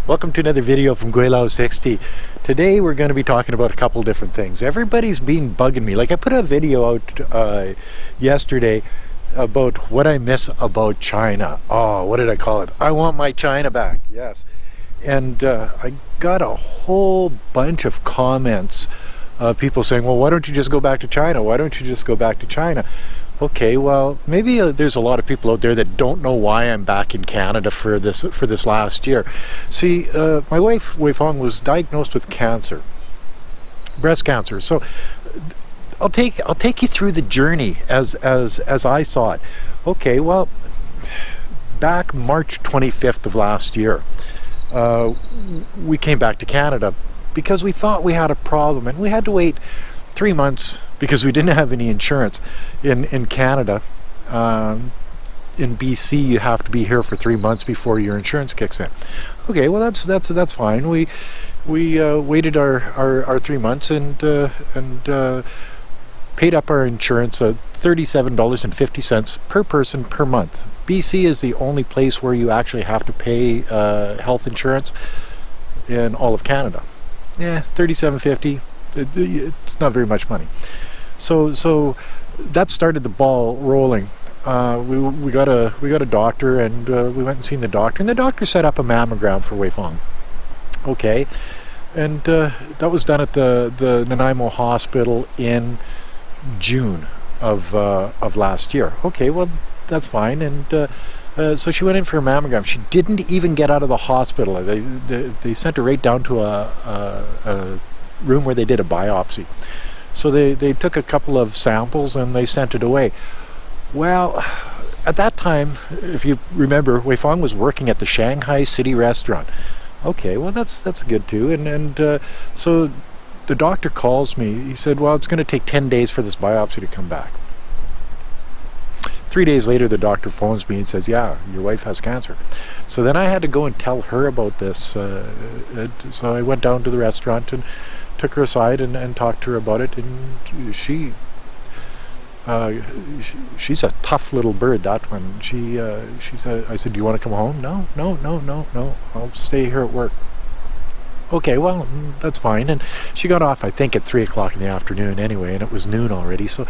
Welcome to another video from Gweilo 60. Today we're going to be talking about a couple different things. Everybody's been bugging me. Like I put a video out yesterday about what I miss about China. Oh, what did I call it? I want my China back. Yes. And I got a whole bunch of comments of people saying, well, why don't you just go back to China? Why don't you just go back to China? Okay, well, maybe there's a lot of people out there that don't know why I'm back in Canada for this last year. See, my wife Weifang was diagnosed with cancer, breast cancer. So I'll take you through the journey as I saw it. Okay, well, back March 25th of last year, we came back to Canada because we thought we had a problem, and we had to wait 3 months because we didn't have any insurance in Canada. In BC, you have to be here for 3 months before your insurance kicks in. Okay, well that's fine. We waited our 3 months and paid up our insurance at $37.50 per person per month. BC is the only place where you actually have to pay health insurance in all of Canada. Yeah, $37.50. It's not very much money. So that started the ball rolling. We got a doctor, and we went and seen the doctor, and the doctor set up a mammogram for Weifang. Okay, and that was done at the Nanaimo Hospital in June of last year. Okay, well that's fine. And so she went in for a mammogram. She didn't even get out of the hospital. They sent her right down to a room where they did a biopsy. So they took a couple of samples and they sent it away. Well, at that time, if you remember, Weifang was working at the Shanghai City restaurant. Okay, well that's good too. And so the doctor calls me. He said, well, it's going to take 10 days for this biopsy to come back. 3 days later, the doctor phones me and says, yeah, your wife has cancer. So then I had to go and tell her about this. So I went down to the restaurant and took her aside and talked to her about it. And she's a tough little bird, that one. She said, I said, do you want to come home? No, I'll stay here at work. Okay, well, that's fine. And she got off, I think, at 3 o'clock in the afternoon anyway, and it was noon already. So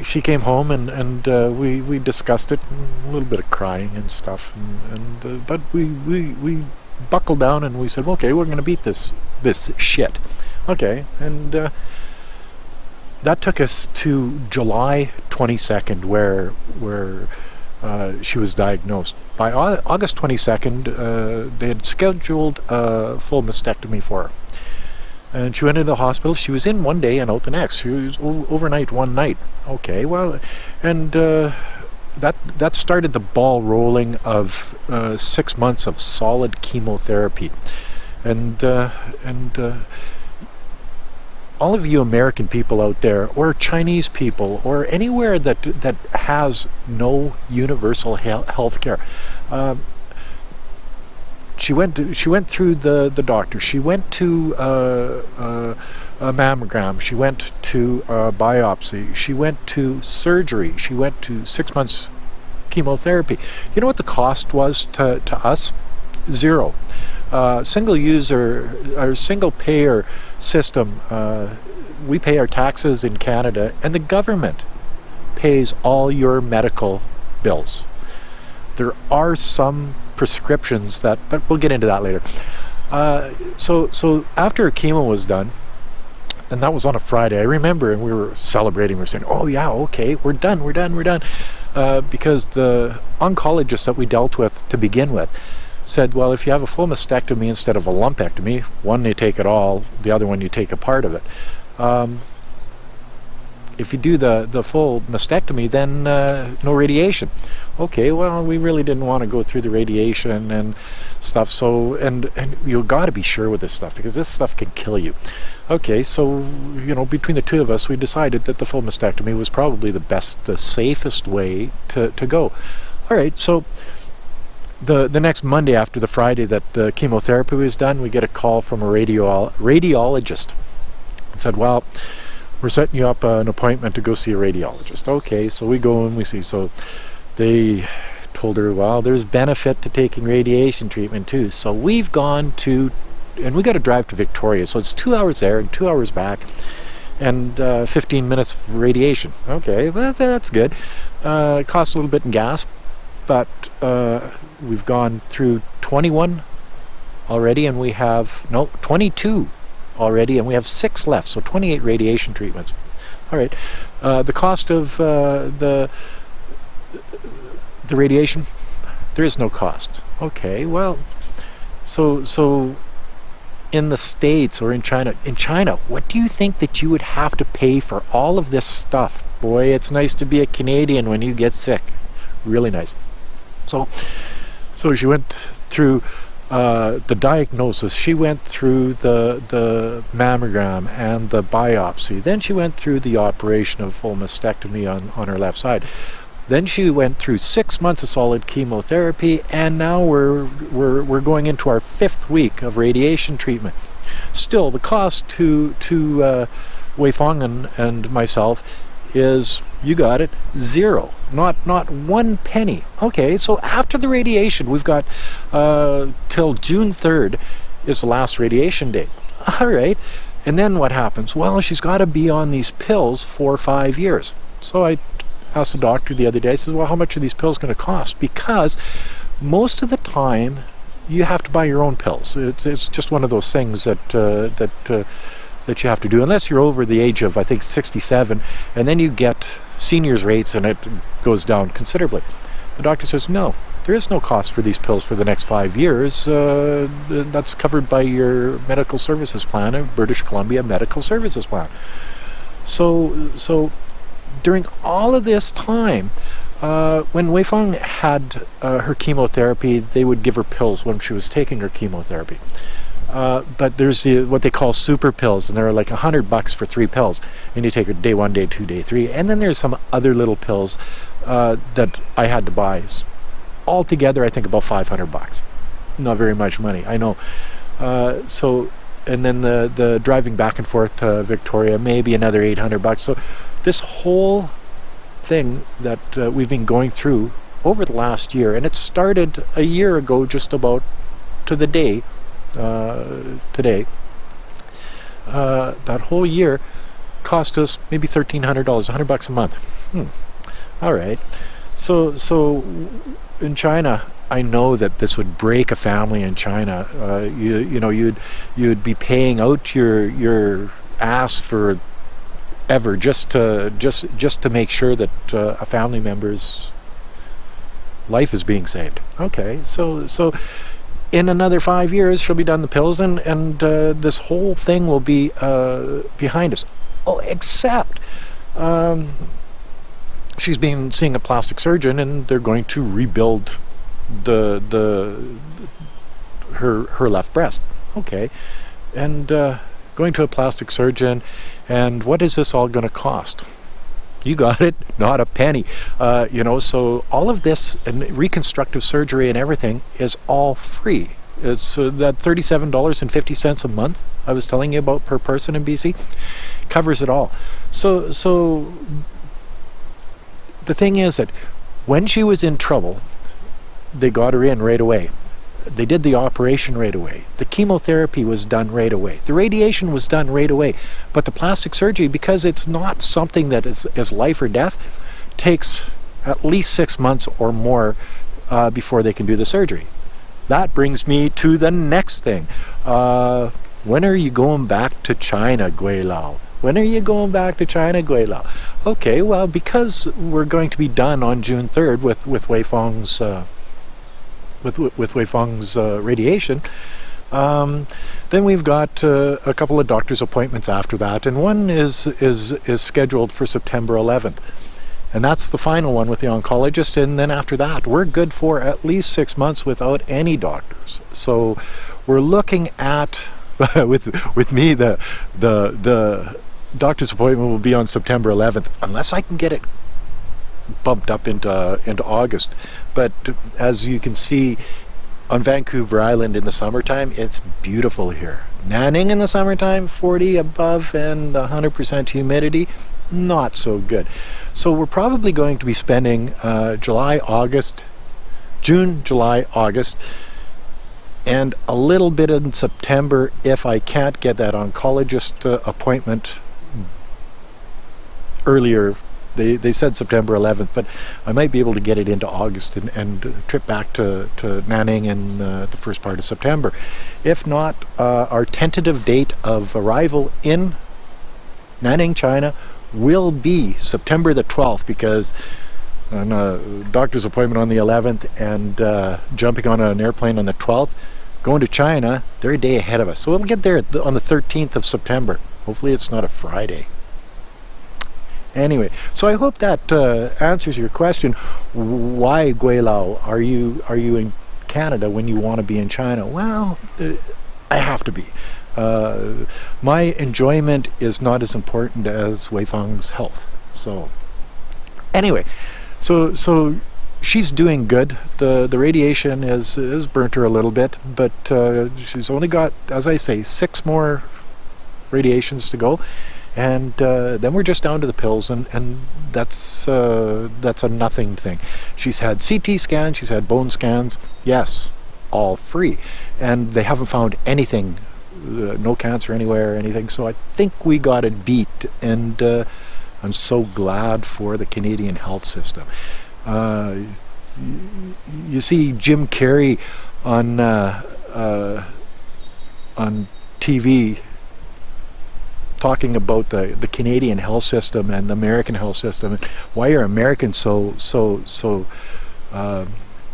she came home and we discussed it, a little bit of crying and stuff, but we buckled down and we said, okay, we're going to beat this shit. Okay, and that took us to July 22nd, where she was diagnosed. By August 22nd, they had scheduled a full mastectomy for her. And she went into the hospital. She was in one day and out the next. She was overnight one night. Okay, well, and that started the ball rolling of 6 months of solid chemotherapy. And all of you American people out there, or Chinese people, or anywhere that has no universal health care, She went through the doctor. She went to a mammogram. She went to a biopsy. She went to surgery. She went to 6 months chemotherapy. You know what the cost was to us? Zero. Single user or single payer system. We pay our taxes in Canada, and the government pays all your medical bills. There are some prescriptions but we'll get into that later. So after chemo was done, and that was on a Friday, I remember, and we were celebrating. We were saying, oh yeah, okay, we're done. Because the oncologist that we dealt with to begin with said, well, if you have a full mastectomy instead of a lumpectomy, one you take it all, the other one you take a part of it. If you do the full mastectomy, then no radiation. Okay, well, we really didn't want to go through the radiation and stuff. So, and you got to be sure with this stuff, because this stuff can kill you. Okay, so, you know, between the two of us, we decided that the full mastectomy was probably the safest way to go. All right, so the next Monday after the Friday that the chemotherapy was done, we get a call from a radiologist. It said, well, we're setting you up an appointment to go see a radiologist. Okay, so we go and we see. So they told her, well, there's benefit to taking radiation treatment too. So we've gone to, and we got to drive to Victoria. So it's 2 hours there and 2 hours back, and 15 minutes of radiation. Okay, well, that's good. It costs a little bit in gas, but we've gone through 21 already, and we have, no, 22 already, and we have 6 left, so 28 radiation treatments. All right. The cost of the radiation, there is no cost. Okay, well, so in the States or in China, what do you think that you would have to pay for all of this stuff? Boy, it's nice to be a Canadian when you get sick. Really nice. So she went through the diagnosis. She went through the mammogram and the biopsy. Then she went through the operation of full mastectomy on her left side. Then she went through 6 months of solid chemotherapy, and now we're going into our 5th week of radiation treatment. Still, the cost to Weifang and myself is, you got it, 0, not 1 penny. Okay, so after the radiation, we've got till June 3rd is the last radiation date. All right, and then what happens? Well, she's got to be on these pills for 5 years. So I asked the doctor the other day, I said, well, how much are these pills going to cost? Because most of the time, you have to buy your own pills. It's just one of those things that you have to do, unless you're over the age of, I think, 67, and then you get seniors rates and it goes down considerably. The doctor says, no, there is no cost for these pills for the next 5 years. That's covered by your medical services plan, a British Columbia medical services plan. So during all of this time, when Weifang had her chemotherapy, they would give her pills when she was taking her chemotherapy. But there's what they call super pills, and they're like $100 for 3 pills, and you take it day 1, day 2, day 3, and then there's some other little pills that I had to buy. Altogether, I think about $500. Not very much money, I know. And then the driving back and forth to Victoria, maybe another $800. So this whole thing that we've been going through over the last year, and it started a year ago, just about to the day. Today, that whole year cost us maybe $1,300, $100 a month. All right. So in China, I know that this would break a family in China. You'd be paying out your ass for ever just to make sure that a family member's life is being saved. Okay, so in another 5 years, she'll be done the pills, and this whole thing will be behind us. Oh, except she's been seeing a plastic surgeon, and they're going to rebuild her left breast. Okay, and going to a plastic surgeon, and what is this all going to cost? You got it, not a penny. So all of this and reconstructive surgery and everything is all free. It's that $37.50 a month I was telling you about per person in BC covers it all. So the thing is that when she was in trouble, they got her in right away. They did the operation right away. The chemotherapy was done right away. The radiation was done right away. But the plastic surgery, because it's not something that is life or death, takes at least 6 months or more before they can do the surgery. That brings me to the next thing. When are you going back to China, Gweilo? When are you going back to China, Gweilo? Okay, well, because we're going to be done on June 3rd with Weifang's Weifang's radiation, then we've got a couple of doctor's appointments after that, and one is scheduled for September 11th, and that's the final one with the oncologist. And then after that, we're good for at least 6 months without any doctors. So we're looking at with me the doctor's appointment will be on September 11th, unless I can get it bumped up into August. But as you can see on Vancouver Island in the summertime, it's beautiful here. Nanning in the summertime, 40 above and 100% humidity, not so good. So we're probably going to be spending July, August, June, July, August, and a little bit in September if I can't get that oncologist appointment earlier. They said September 11th, but I might be able to get it into August and trip back to Nanning in the first part of September. If not, our tentative date of arrival in Nanning, China will be September the 12th, because on a doctor's appointment on the 11th and jumping on an airplane on the 12th, going to China, they're a day ahead of us. So we'll get there on the 13th of September. Hopefully it's not a Friday. Anyway, so I hope that answers your question. Why Gweilo? Are you in Canada when you want to be in China? Well, I have to be. My enjoyment is not as important as Weifang's health. So anyway, so she's doing good. The radiation has burnt her a little bit, but she's only got, as I say, 6 more radiations to go. And then we're just down to the pills, and that's a nothing thing. She's had CT scans, she's had bone scans, yes, all free. And they haven't found anything, no cancer anywhere or anything, so I think we got it beat, and I'm so glad for the Canadian health system. You see Jim Carrey on TV talking about the Canadian health system and the American health system. Why are Americans so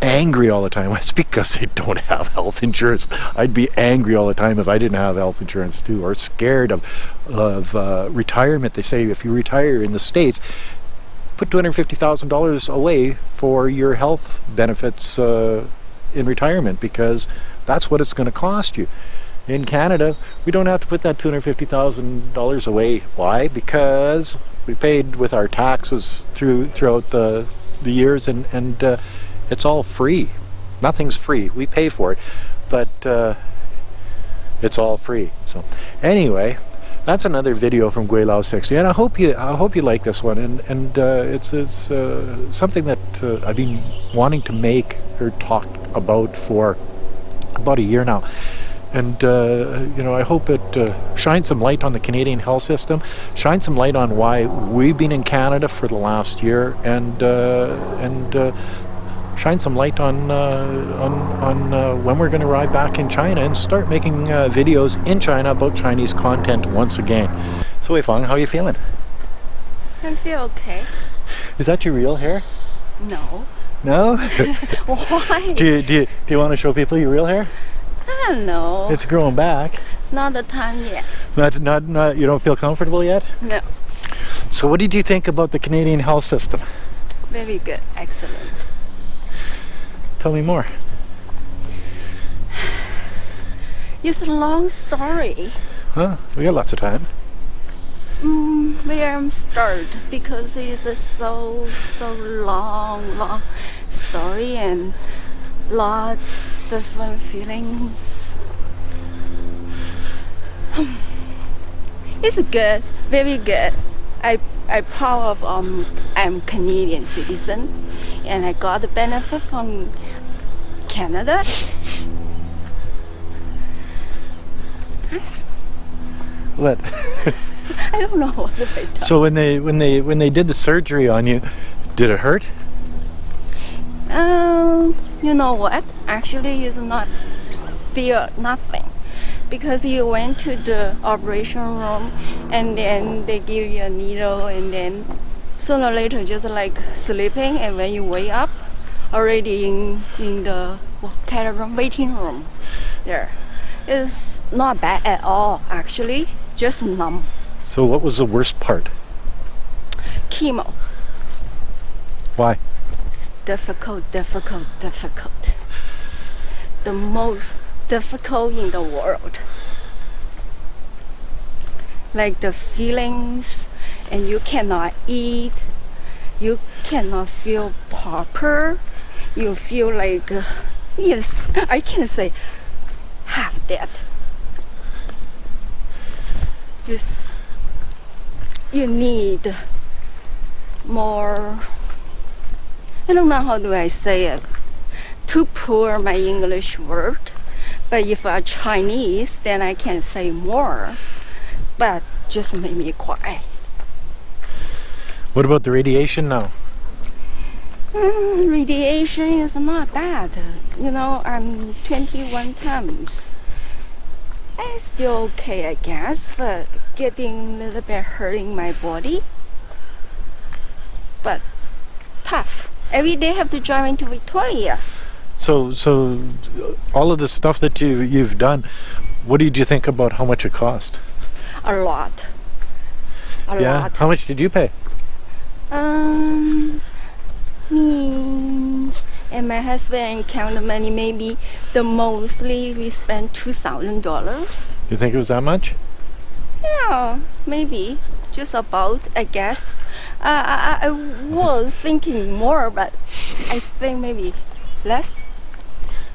angry all the time? It's because they don't have health insurance. I'd be angry all the time if I didn't have health insurance too, or scared of retirement. They say if you retire in the States, put $250,000 away for your health benefits in retirement, because that's what it's going to cost you. In Canada, we don't have to put that $250,000 away. Why? Because we paid with our taxes throughout the years, and it's all free. Nothing's free. We pay for it, but it's all free. So anyway, that's another video from Gweilo 60, and I hope you like this one. And it's something that I've been wanting to make or talk about for about a year now. And I hope it shines some light on the Canadian health system, shine some light on why we've been in Canada for the last year, and shine some light on when we're going to arrive back in China and start making videos in China about Chinese content once again. So Weifang, how are you feeling? I feel okay. Is that your real hair? No. No? Why? Do you want to show people your real hair? I don't know. It's growing back. Not the time yet. Not. You don't feel comfortable yet? No. So what did you think about the Canadian health system? Very good. Excellent. Tell me more. It's a long story. Huh? We got lots of time. Where I'm start, because it's a so long story and lots different feelings. It's good, very good. I proud of I'm Canadian citizen, and I got the benefit from Canada. What? I don't know what to talk. So when they did the surgery on you, did it hurt? You know what? Actually, it's not feel nothing, because you went to the operation room and then they give you a needle, and then sooner or later just like sleeping, and when you wake up, already in the waiting room. There, it's not bad at all. Actually, just numb. So what was the worst part? Chemo. Why? It's difficult. The most difficult in the world. Like the feelings, and you cannot eat, you cannot feel proper, you feel like, yes, I can say half dead. You need more, I don't know how do I say it, too poor my English word. But if I'm Chinese, then I can say more. But just make me cry. What about the radiation now? Radiation is not bad. I'm 21 times. I'm still okay, I guess, but getting a little bit hurting my body. But tough. Every day have to drive into Victoria. So all of the stuff that you've done, what did you think about how much it cost? A lot. A lot. How much did you pay? Me and my husband count the money. Maybe the mostly we spent $2,000. You think it was that much? Yeah, maybe. Just about, I guess. I was thinking more, but I think maybe less.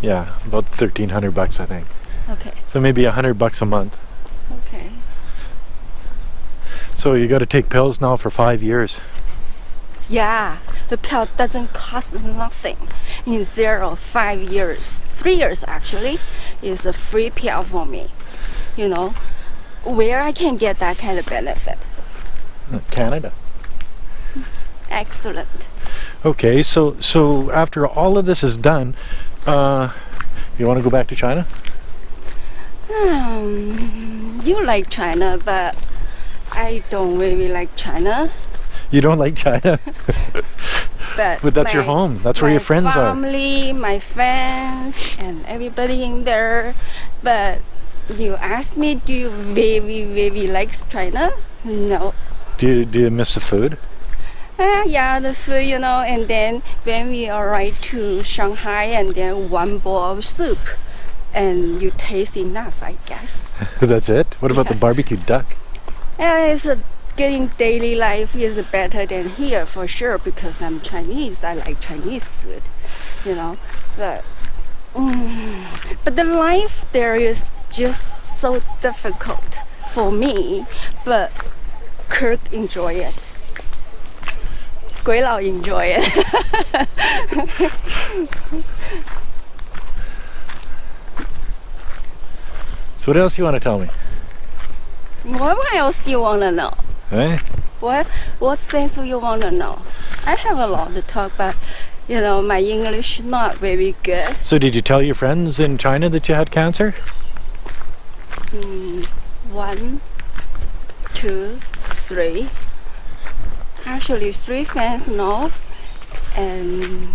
Yeah, about $1,300, I think. Okay. So maybe $100 a month. Okay. So you got to take pills now for 5 years. Yeah, the pill doesn't cost nothing. In 5 years, 3 years actually, is a free pill for me. Where I can get that kind of benefit. Canada. Excellent. Okay, so after all of this is done, you want to go back to China? You like China, but I don't really like China. You don't like China? But that's your home. That's where your friends my are. family, my friends, and everybody in there. But you ask me, do you really like China? No. Do you miss the food? Yeah, the food, and then when we arrive to Shanghai, and then one bowl of soup, and you taste enough, I guess. That's it? What about the barbecue duck? It's getting daily life is better than here for sure, because I'm Chinese. I like Chinese food, But the life there is just so difficult for me. But Kirk enjoy it. Gweilo enjoy it. So what else you want to tell me? What else you want to know? Eh? What things you want to know? I have a lot to talk, but my English not very good. So did you tell your friends in China that you had cancer? 1, 2, 3. Actually, 3 friends know, and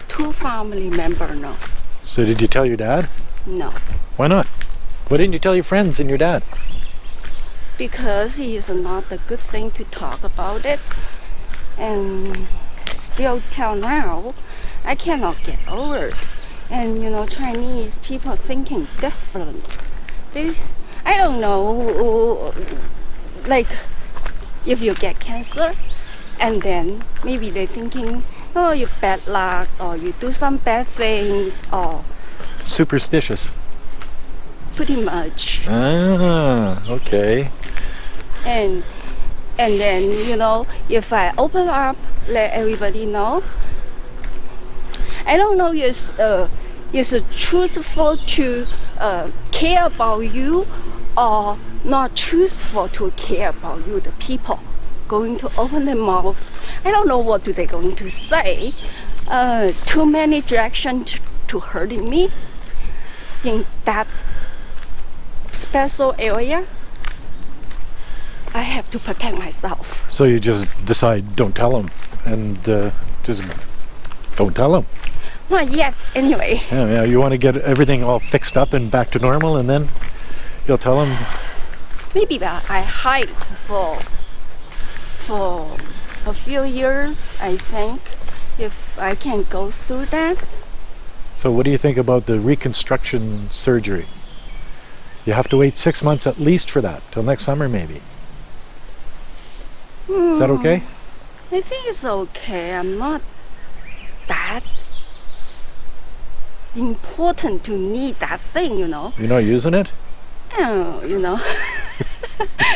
2 family members know. So did you tell your dad? No. Why not? Why didn't you tell your friends and your dad? Because it's not a good thing to talk about it. And still till now, I cannot get over it. And Chinese people thinking different. I don't know, like if you get cancer, and then maybe they're thinking, oh, you're bad luck, or you do some bad things, or Superstitious. pretty much. Ah, okay. And then if I open up, let everybody know. I don't know is truthful to care about you, or not truthful to care about you, the people going to open their mouth. I don't know what they're going to say. Too many directions to hurting me in that special area. I have to protect myself. So you just decide, don't tell them, and just don't tell them. Not yet, anyway. Yeah, you want to get everything all fixed up and back to normal, and then you'll tell them. Maybe I hide for a few years, I think, if I can go through that. So what do you think about the reconstruction surgery? You have to wait 6 months at least for that, till next summer maybe. Is that okay? I think it's okay. I'm not that important to need that thing, You're not using it? Oh,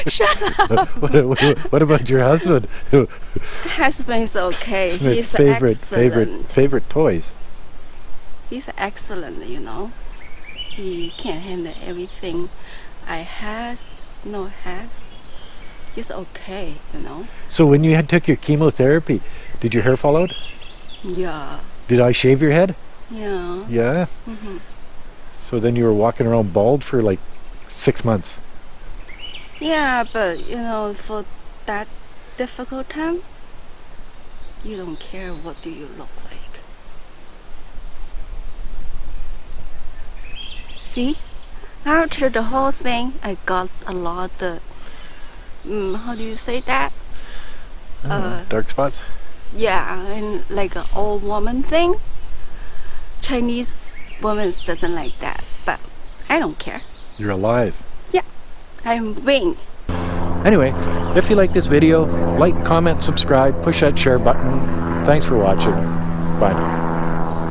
Shut up. What about your husband? Husband's okay. It's my He's favorite excellent. toys. He's excellent, you know. He can handle everything. I has, no has. He's okay, you know. So when you had took your chemotherapy, did your hair fall out? Yeah, Did I shave your head? yeah. Yeah. Hmm. So then you were walking around bald for like 6 months. Yeah, but you know, for that difficult time, you don't care what do you look like. See, after the whole thing, I got a lot of, how do you say that? I don't know, dark spots. Yeah, and like an old woman thing. Chinese women doesn't like that, but I don't care. You're alive. I'm win. Anyway, if you like this video, like, comment, subscribe, push that share button. Thanks for watching. Bye now.